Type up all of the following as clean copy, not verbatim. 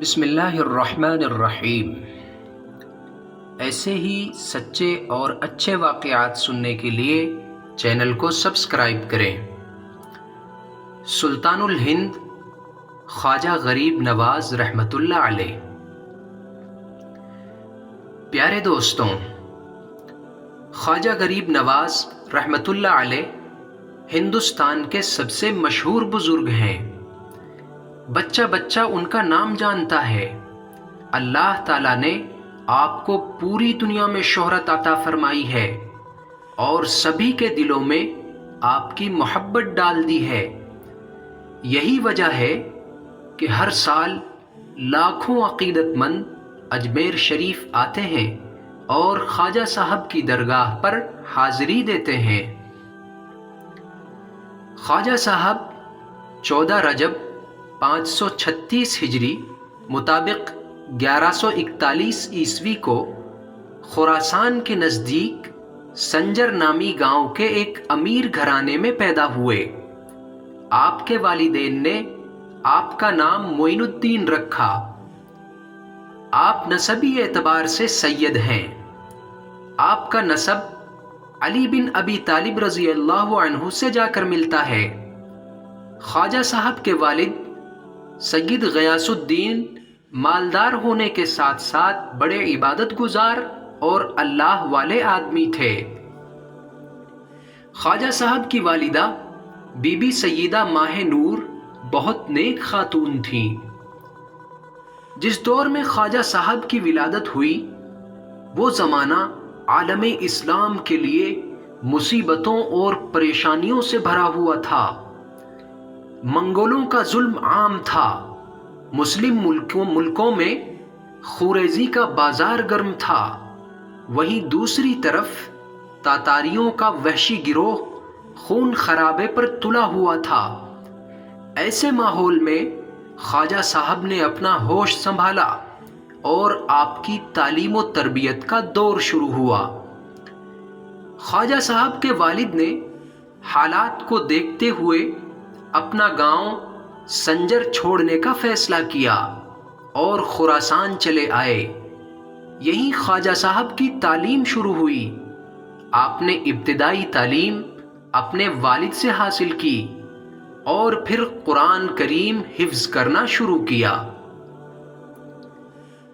بسم اللہ الرحمن الرحیم۔ ایسے ہی سچے اور اچھے واقعات سننے کے لیے چینل کو سبسکرائب کریں۔ سلطان الہند خواجہ غریب نواز رحمۃ اللہ علیہ۔ پیارے دوستوں، خواجہ غریب نواز رحمۃ اللہ علیہ ہندوستان کے سب سے مشہور بزرگ ہیں۔ بچہ بچہ ان کا نام جانتا ہے۔ اللہ تعالیٰ نے آپ کو پوری دنیا میں شہرت عطا فرمائی ہے اور سبھی کے دلوں میں آپ کی محبت ڈال دی ہے۔ یہی وجہ ہے کہ ہر سال لاکھوں عقیدت مند اجمیر شریف آتے ہیں اور خواجہ صاحب کی درگاہ پر حاضری دیتے ہیں۔ خواجہ صاحب 14 رجب 536 ہجری مطابق 1141 عیسوی کو خراسان کے نزدیک سنجر نامی گاؤں کے ایک امیر گھرانے میں پیدا ہوئے۔ آپ کے والدین نے آپ کا نام معین الدین رکھا۔ آپ نسبی اعتبار سے سید ہیں۔ آپ کا نسب علی بن ابی طالب رضی اللہ عنہ سے جا کر ملتا ہے۔ خواجہ صاحب کے والد سید غیاث الدین مالدار ہونے کے ساتھ ساتھ بڑے عبادت گزار اور اللہ والے آدمی تھے۔ خواجہ صاحب کی والدہ بی بی سیدہ ماہ نور بہت نیک خاتون تھیں۔ جس دور میں خواجہ صاحب کی ولادت ہوئی وہ زمانہ عالم اسلام کے لیے مصیبتوں اور پریشانیوں سے بھرا ہوا تھا۔ منگولوں کا ظلم عام تھا۔ مسلم ملکوں میں خوریزی کا بازار گرم تھا۔ وہیں دوسری طرف تاتاریوں کا وحشی گروہ خون خرابے پر تلا ہوا تھا۔ ایسے ماحول میں خواجہ صاحب نے اپنا ہوش سنبھالا اور آپ کی تعلیم و تربیت کا دور شروع ہوا۔ خواجہ صاحب کے والد نے حالات کو دیکھتے ہوئے اپنا گاؤں سنجر چھوڑنے کا فیصلہ کیا اور خراسان چلے آئے۔ یہیں خواجہ صاحب کی تعلیم شروع ہوئی۔ آپ نے ابتدائی تعلیم اپنے والد سے حاصل کی اور پھر قرآن کریم حفظ کرنا شروع کیا۔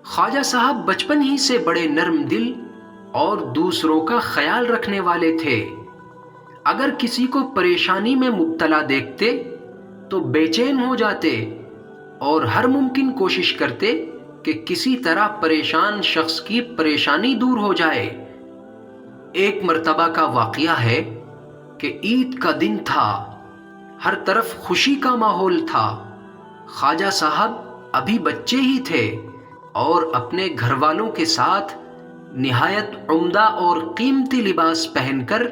خواجہ صاحب بچپن ہی سے بڑے نرم دل اور دوسروں کا خیال رکھنے والے تھے۔ اگر کسی کو پریشانی میں مبتلا دیکھتے تو بے چین ہو جاتے اور ہر ممکن کوشش کرتے کہ کسی طرح پریشان شخص کی پریشانی دور ہو جائے۔ ایک مرتبہ کا واقعہ ہے کہ عید کا دن تھا۔ ہر طرف خوشی کا ماحول تھا۔ خواجہ صاحب ابھی بچے ہی تھے اور اپنے گھر والوں کے ساتھ نہایت عمدہ اور قیمتی لباس پہن کر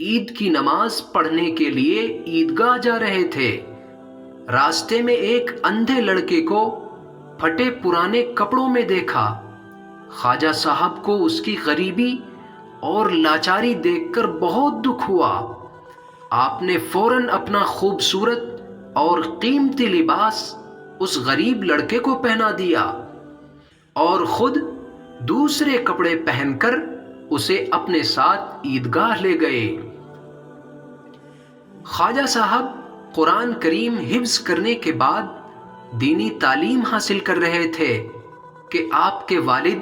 عید کی نماز پڑھنے کے لیے عیدگاہ جا رہے تھے۔ راستے میں ایک اندھے لڑکے کو پھٹے پرانے کپڑوں میں دیکھا۔ خواجہ صاحب کو اس کی غریبی اور لاچاری دیکھ کر بہت دکھ ہوا۔ آپ نے فوراً اپنا خوبصورت اور قیمتی لباس اس غریب لڑکے کو پہنا دیا اور خود دوسرے کپڑے پہن کر اسے اپنے ساتھ عیدگاہ لے گئے۔ خواجہ صاحب قرآن کریم حفظ کرنے کے بعد دینی تعلیم حاصل کر رہے تھے کہ آپ کے والد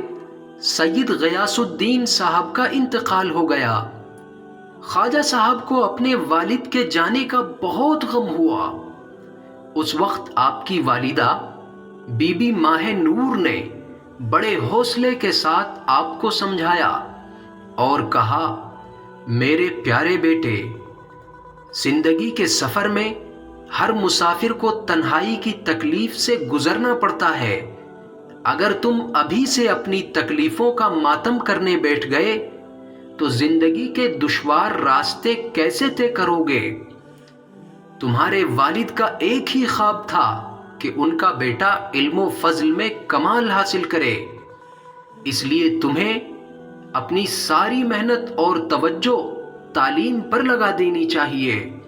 سید غیاث الدین صاحب کا انتقال ہو گیا۔ خواجہ صاحب کو اپنے والد کے جانے کا بہت غم ہوا۔ اس وقت آپ کی والدہ بی بی ماہ نور نے بڑے حوصلے کے ساتھ آپ کو سمجھایا اور کہا، میرے پیارے بیٹے، زندگی کے سفر میں ہر مسافر کو تنہائی کی تکلیف سے گزرنا پڑتا ہے۔ اگر تم ابھی سے اپنی تکلیفوں کا ماتم کرنے بیٹھ گئے تو زندگی کے دشوار راستے کیسے طے کرو گے؟ تمہارے والد کا ایک ہی خواب تھا کہ ان کا بیٹا علم و فضل میں کمال حاصل کرے، اس لیے تمہیں اپنی ساری محنت اور توجہ تعلیم پر لگا دینی چاہیے۔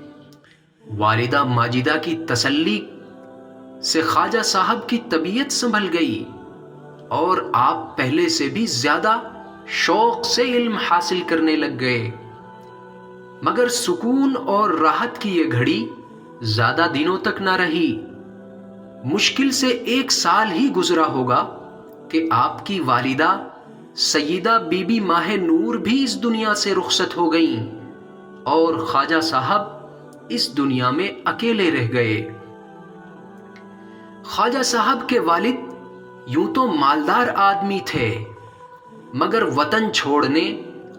والدہ ماجدہ کی تسلی سے خواجہ صاحب کی طبیعت سنبھل گئی اور آپ پہلے سے بھی زیادہ شوق سے علم حاصل کرنے لگ گئے۔ مگر سکون اور راحت کی یہ گھڑی زیادہ دنوں تک نہ رہی۔ مشکل سے 1 سال ہی گزرا ہوگا کہ آپ کی والدہ سیدہ بی بی ماہ نور بھی اس دنیا سے رخصت ہو گئیں اور خواجہ صاحب اس دنیا میں اکیلے رہ گئے۔ خواجہ صاحب کے والد یوں تو مالدار آدمی تھے، مگر وطن چھوڑنے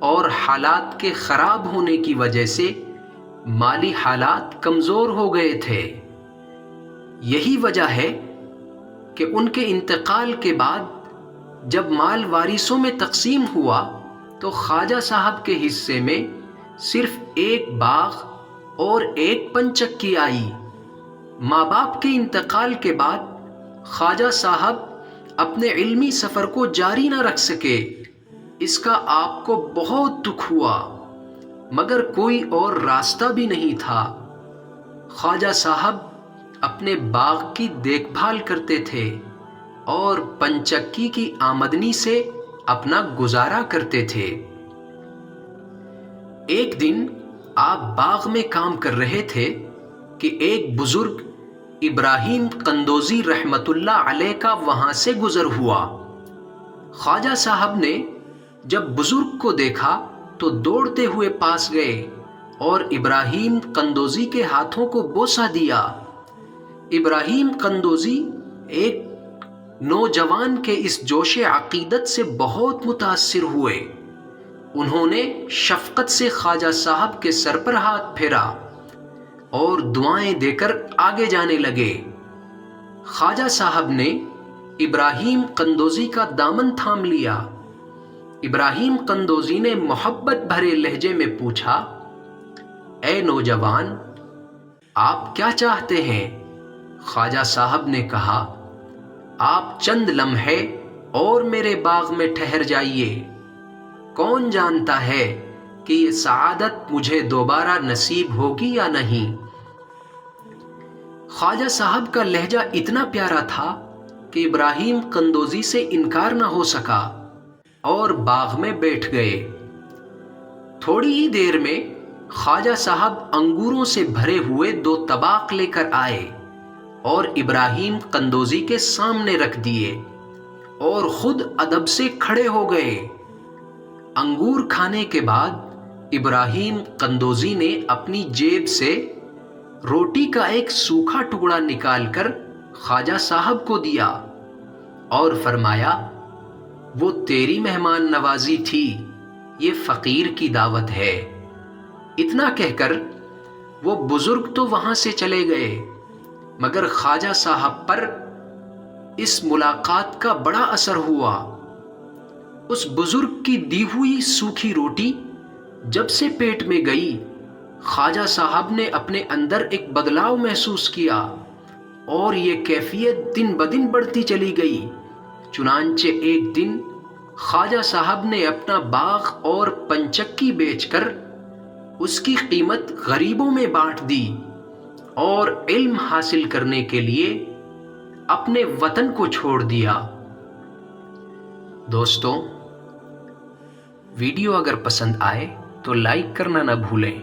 اور حالات کے خراب ہونے کی وجہ سے مالی حالات کمزور ہو گئے تھے۔ یہی وجہ ہے کہ ان کے انتقال کے بعد جب مال وارثوں میں تقسیم ہوا تو خواجہ صاحب کے حصے میں صرف 1 باغ اور 1 پنچکی آئی۔ ماں باپ کے انتقال کے بعد خواجہ صاحب اپنے علمی سفر کو جاری نہ رکھ سکے۔ اس کا آپ کو بہت دکھ ہوا، مگر کوئی اور راستہ بھی نہیں تھا۔ خواجہ صاحب اپنے باغ کی دیکھ بھال کرتے تھے اور پنچکی کی آمدنی سے اپنا گزارا کرتے تھے۔ ایک دن آپ باغ میں کام کر رہے تھے کہ ایک بزرگ ابراہیم قندوزی رحمت اللہ علیہ کا وہاں سے گزر ہوا۔ خواجہ صاحب نے جب بزرگ کو دیکھا تو دوڑتے ہوئے پاس گئے اور ابراہیم قندوزی کے ہاتھوں کو بوسہ دیا۔ ابراہیم قندوزی ایک نوجوان کے اس جوش عقیدت سے بہت متاثر ہوئے۔ انہوں نے شفقت سے خواجہ صاحب کے سر پر ہاتھ پھیرا اور دعائیں دے کر آگے جانے لگے۔ خواجہ صاحب نے ابراہیم قندوزی کا دامن تھام لیا۔ ابراہیم قندوزی نے محبت بھرے لہجے میں پوچھا، اے نوجوان، آپ کیا چاہتے ہیں؟ خواجہ صاحب نے کہا، آپ چند لمحے اور میرے باغ میں ٹھہر جائیے، کون جانتا ہے کہ یہ سعادت مجھے دوبارہ نصیب ہوگی یا نہیں۔ خواجہ صاحب کا لہجہ اتنا پیارا تھا کہ ابراہیم قندوزی سے انکار نہ ہو سکا اور باغ میں بیٹھ گئے۔ تھوڑی ہی دیر میں خواجہ صاحب انگوروں سے بھرے ہوئے 2 طباق لے کر آئے اور ابراہیم قندوزی کے سامنے رکھ دیے اور خود ادب سے کھڑے ہو گئے۔ انگور کھانے کے بعد ابراہیم قندوزی نے اپنی جیب سے روٹی کا ایک سوکھا ٹکڑا نکال کر خواجہ صاحب کو دیا اور فرمایا، وہ تیری مہمان نوازی تھی، یہ فقیر کی دعوت ہے۔ اتنا کہہ کر وہ بزرگ تو وہاں سے چلے گئے، مگر خواجہ صاحب پر اس ملاقات کا بڑا اثر ہوا۔ اس بزرگ کی دی ہوئی سوکھی روٹی جب سے پیٹ میں گئی، خواجہ صاحب نے اپنے اندر ایک بدلاؤ محسوس کیا اور یہ کیفیت دن بدن بڑھتی چلی گئی۔ چنانچہ ایک دن خواجہ صاحب نے اپنا باغ اور پنچکی بیچ کر اس کی قیمت غریبوں میں بانٹ دی اور علم حاصل کرنے کے لیے اپنے وطن کو چھوڑ دیا۔ دوستوں، ویڈیو اگر پسند آئے تو لائک کرنا نہ بھولیں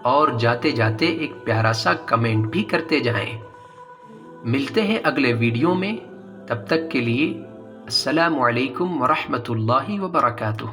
اور جاتے جاتے ایک پیارا سا کمنٹ بھی کرتے جائیں۔ ملتے ہیں اگلے ویڈیو میں، تب تک کے لیے السلام علیکم ورحمۃ اللہ وبرکاتہ۔